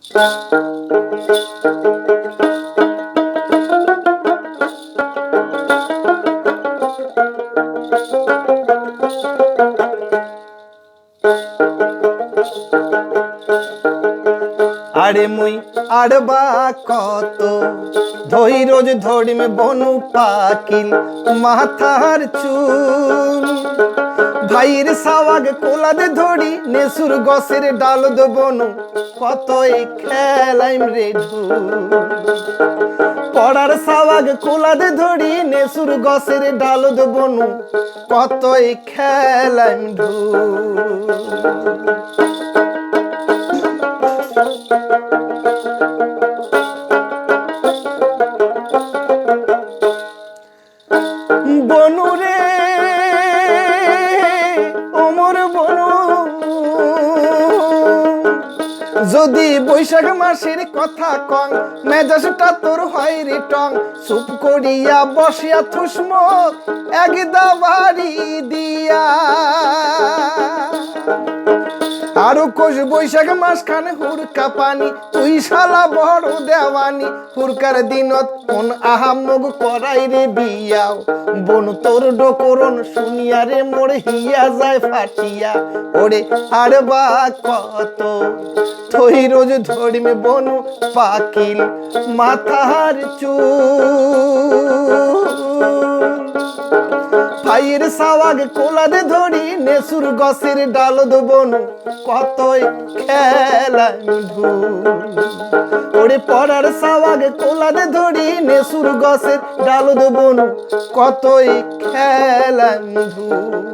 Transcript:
আরে মুই আড়বা কত ধৈরজ ধরিমে বনু পাকিল মাথার চুল ভাইয়ের সাওয়াগ কোলাদে ধরি নেসুর গছের ডালদ বনু কতই খেলাইম রে ঢুল পড়ার সাওয়াগ কোলাদে ধরি নেসুর গছের ডালদ বনু কতই খেলাইম ঢুল বনু রে ওমর বনু যদি বৈশাখ মাসের কথা কং মেজাজটা তোর হয় রে টং চুপ করিয়া বসিয়া থুসমো একদা বাড়ি দিয়া আরো কোষ বৈশাখ মাস খানে হুরকা পানি তুই শালা বড় দেওয়ানি হুরকার দিনত কোন আহামগ করাই রে বিয়াও বনু তোর ডকরন শুনিয়া রে মোর হিয়া যায় ফাটিয়া ওরে আর বা কত থই রোজ ধরিমে বনু পাকিল মাথার চুল ভাইয়ের সাওয়াগ কোলাদে ধরি নেসুর গছের ডালদ বনু কতই খেলাম ঢুল ওরে পড়ার সাওয়াগ কোলাদে ধরি নেসুর গছের ডালদ বনু কতই খেলাম ঢুল।